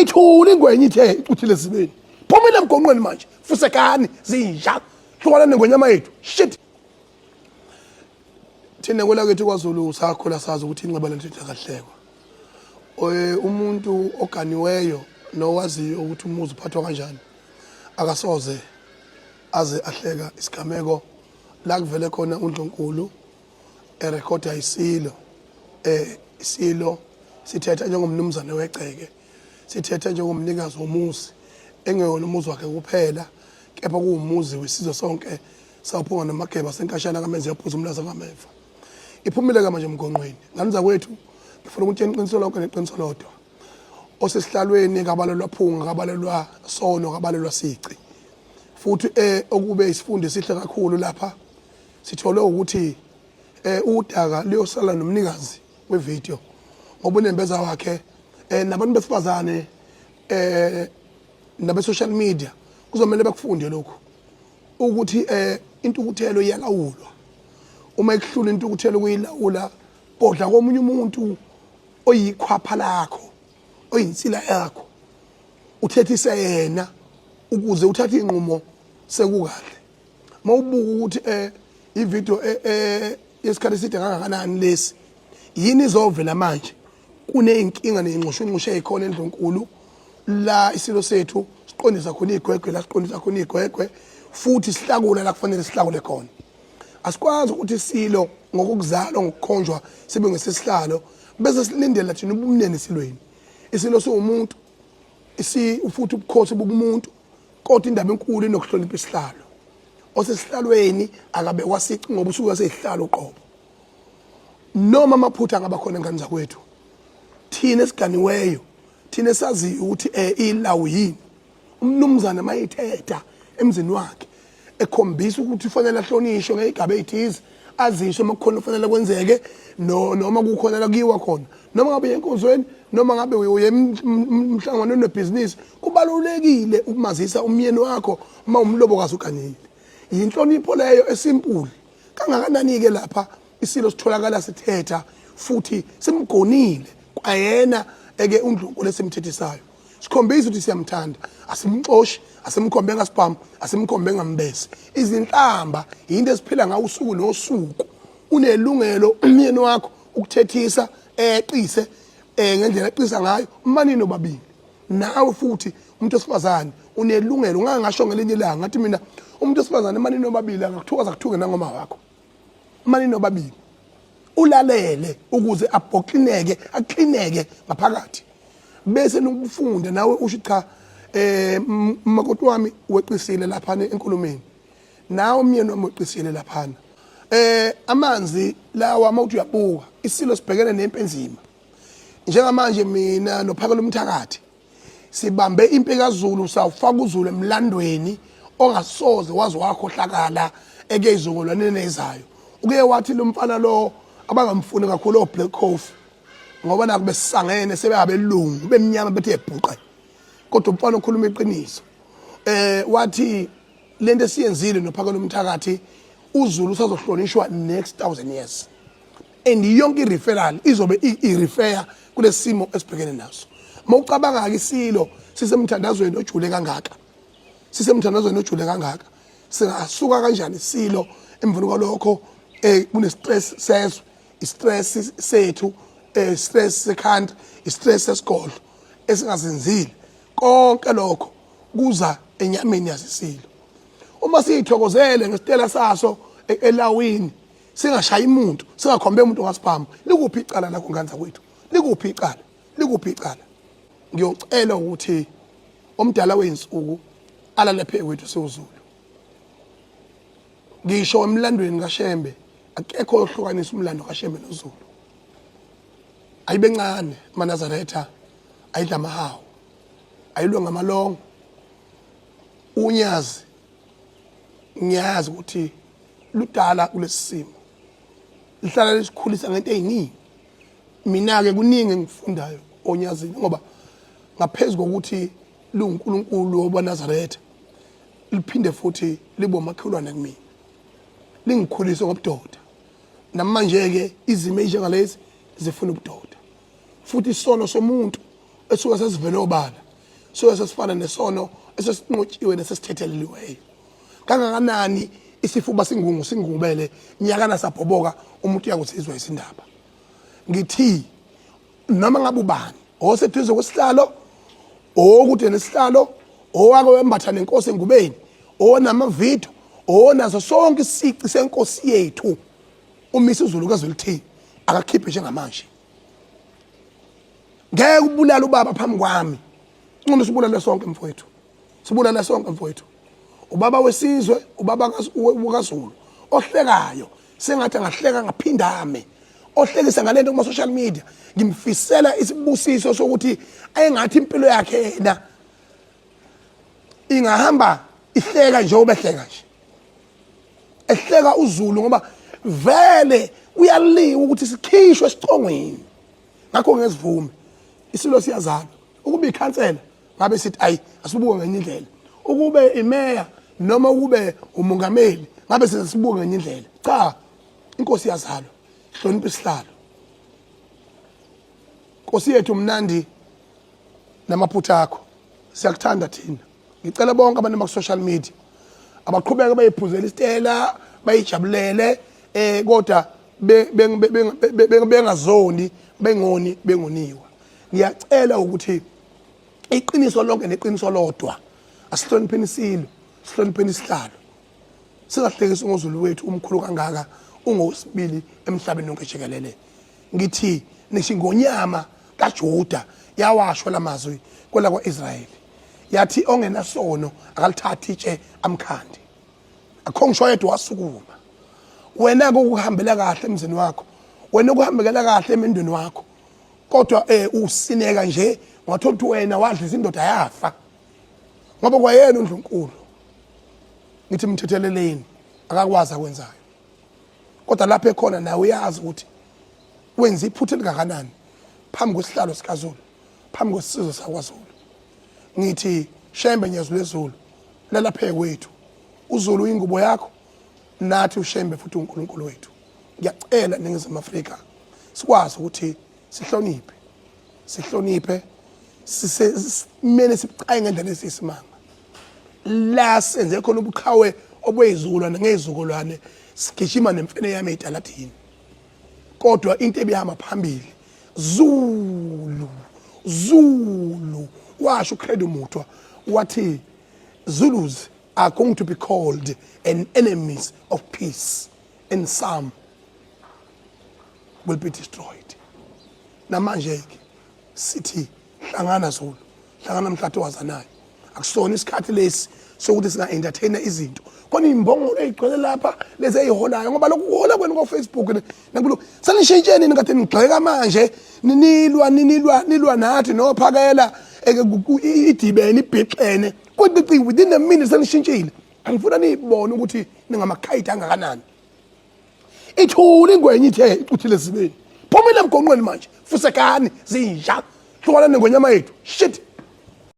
ithula ingwenya ithe icuthile zibeni phumile emgonqweni manje fusekani zinja hlukana nengwenyama yethu shit thina kwelakwethu kwaZulu sakhula sazi ukuthi inqaba lentutha kahlekwa umuntu oganiweyo nowaziyo ukuthi umuzi uphathwa kanjani akasoze aze ahleka isigameko la kuvele khona uNdlunkulu erekhoda isilo isilo sithetha njengomnumzane wegceke sithetha njengomnikazi womuzi engeyona umuzi wakhe kuphela kepha kuwumuzi wesizwe sonke sawuphunga namageba senkashana kamenze yaphuza umlaza kameva iphumile ka manje emgonqweni nganiza kwethu ngifuna ukuthi iqiniso lonke neqiniso lodwa osesihlalweni kabalelwa phunga kabalelwa sono kabalelwa sici futhi okube isifundo esihle kakhulu lapha sithole ukuthi udaka liyosala nomnikazi wevideo ngoba unembeza wakhe nabantu besifazane nabe social media kuzomela bakufunde lokho ukuthi intukuthelo iyalawulwa uma ikuhlula intukuthelo kuyilawula bodla komunye umuntu oyikhwapha lakho oyinsila yakho uthethise yena ukuze uthathe inqumo sekukahle mawubuka ukuthi ivideo yesikhathi eside kangakanani lesi yini izovela manje kuneyinkinga neyinxushunxushe ezikhona eNdlunkulu la isilo sethu siqondisa khona igwegwe la siqondisa khona igwegwe futhi sihlakula la kufanele sihlakule khona asikwazi ukuthi isilo ngokuzalwa ngokukhonjwa sibe ngesisihlalo bese silindela thina ubumnene silweni isilo somuntu futhi ubukhosi bobumuntu kodwa indaba enkulu inokuhlonipha isihlalo osesihlalweni akabe kwasici ngoba usuka sesihlalo qobo noma amaphutha angabakhona ngani zakwethu thina esiganiweyo thina sazi ukuthi ilawu yini umnumzana mayithetha emzini wakhe ekhombisa ukuthi ufanele ahlonishwe ngegaba ezithize azisho makukhona ufanele kwenzeke noma kukhona la kuyiwa khona noma ngabe yenkonzweni noma ngabe uye emhlanganweni nebusiness kubalulekile ukumazisa umyeni wakho uma umlobokazi uganile inhlonipho leyo esimple kangakanani ke lapha isilo sitholakala sithetha futhi simgonile kwayena eke uNdlunkulu esimthethisayo sikhombisa ukuthi siyamthanda asimxoshi asimkhombe ngasiphamu asimkhombe ngambese izinhlamba into esiphila ngawo usuku nosuku unelungelo umyeni wakho ukuthethisa eqise ngendlela eqisa ngayo umanini obabili nawe futhi umuntu osifazane unelungelo ungangasho ngelinye ilanga ngathi mina umuntu osifazane emanini obabili angakuthukaza kuthuke nangoma wakho umanini obabili ulalele ukuze abhoqineke aqineke ngaphakathi bese nokufunda nawe usho cha makoti wami weqisile lapha enkulumeni nawe umyeni wami weqisile lapha amanzi lawa mawuthi uyabuka isilo sibhekene nempenzima njengamanje mina nophakela umthakathi sibambe impekazulu sawufaka uZulu emlandweni ongasoze wazi wakhohlakala ekeyizungulwane nezayo uke wathi lo mfana lo abangamfuni kakhulu oBlack Coffee ngoba naku besisangene sebeyabelungu bemnyama bethe ebhuqe kodwa umfana okhuluma iqiniso wathi lento esiyenzile nophakela umthakathi uZulu usazohlonishwa next 1000 years and yonke ireferral izobe irefer kulesimo esibhekene naso mawucabanga ke isilo sisemthandazweni ojule kangaka sisemthandazweni ojule kangaka singasuka kanjani isilo emvuni kwalokho kune stress sezwe istress sethu stress secountry istress sesikole esingazenzile konke lokho kuza enyameni yasisilo uma siyithokozele ngesitela saso elawini singashaya umuntu singakhombe umuntu ngasiphamu likuphi icala lakho ngani zakwethu likuphi icala ngiyocela ukuthi omdala weinsuku alale phe kwethu siwuZulu ngisho emlandweni kaShembe akekho ohlukanisa umlando kaShembe noZulu ayibencane maNazaretha ayidla mahawu ayilwe ngamalongo unyazi ngiyazi ukuthi ludala kulesimo lihlala lesikhulisa ngento eziningi mina ke kuningi engifundayo onyazini ngoba ngaphezulu kokuthi luNkulunkulu obaNazaretha liphinde futhi libo makhelwane kimi lingikhulise ngobudoda namanje ke izimo ezinjengalezi zifuna ubudoda futhi isono somuntu esuka sesivele obala so sesifana nesono esesinqotshiwe nesesithetheleliweyo. Kangakanani isifuba singungubele nyakana sabhoboka umuntu uyakuzizwa isindaba. Ngithi noma ngabe ubani osethuze kwesihlalo okude nesihlalo owake wembatha nenkosi engubeni onamavidiyo onazo sonke isici senkosi yethu umisa uZulukazi welithini akakhiphe njengamanje. Ngeke ubulala ubaba phambi kwami. Ngcono sibulale sonke mfowethu. Sibulale sonke mfowethu. Ubaba wesizwe, ubaba kaZulu ohlekayo sengathi angahleka ngaphindame. Ohlekisa ngalento kuma social media. Ngimfisela isibusiso sokuthi ayengathi impilo yakhe yena ingahamba ihleka nje obehleka nje. Ehleka uZulu ngoba vele uyaliwa ukuthi sikhishwe esicongweni. Ngakho ngesivume isilo siyazalwa ukuba ikhansela ngabe sithi ayi asibuke ngenye indlela. Ukube imeya noma ukube umongameli ngabe sizibuke ngenye indlela. Cha, inkosi yazalwa. Hlonipha isihlalo. Nkosi yethu mnandi namaphutha akho. Siyakuthanda thina. Ngicela bonke abantu ku social media abaqhubeka bayiphuzela isitela bayijabulele kodwa bengazoni bengoniwa. Ngiyacela ukuthi iqiniso lonke neqiniso lodwa asihlonipheni isilo, sihlonipheni isihlalo. Singahlekisa ngoZulu wethu umkhulu kangaka ungosibili emhlabeni wonke jikelele. Ngithi nishingonyama kaJuda yawashwa lamazwi kwela kwaIsrayeli. Yathi ongenasono akalithathi itshe amkhandi. Akho ngisho yedwa wasukuma. Wena ukuhambela kahle emzini wakho. Wena ukuhambela kahle emendweni wakho. Kodwa usineka nje ngathola ukuthi wena wadlisa indoda yafa. Ngoba kwayena uNdlunkulu. Ngithi mthetheleleni akakwazi akwenzayo. Kodwa lapha ekhona nawe uyazi ukuthi wenza iphutha elingakanani phambi kwesihlalo sikaZulu, phambi kwesizwe sakwaZulu. Ngithi Shembe Nyazulu leZulu lalaphe kwethu. uZulu ingubo yakho nathi uShembe futhi uNkulunkulu wethu. Ngiyacela ningizama Afrika sikwazi ukuthi sihloniphe simene sibucaye ngendlela esisimanga. La senze khona ubuqhawe obweyizukulwane ngezizukulwane sigijima nemfene yami eTalatini. Kodwa into ebihamba phambili Zulu washo uCredo Mutwa wathi Zulus are going to be called an enemies of peace and some will be destroyed. Namanje sithi hlangana Zulu, hlangana mhlatho wazanayo. Akusona isikhathi lesi sokuthi singa entertain izinto. Khona imbongolo ezigcwele lapha lezi eyiholayo ngoba lokhu kuhola kwenu ku Facebook nakulo sanishintsheni ningathi nigxeka manje ninilwa nathi nophakela idibene ibhexene kodwa within a minute sanishintshile. Angifuna niyibone ukuthi ningamakhayiti angakanani. Ithuli ingwenye ithe icuthile sibeni. Phumela emgonqweni manje. Fusekani zinja. Hlukana nengonyama yethu. Shit.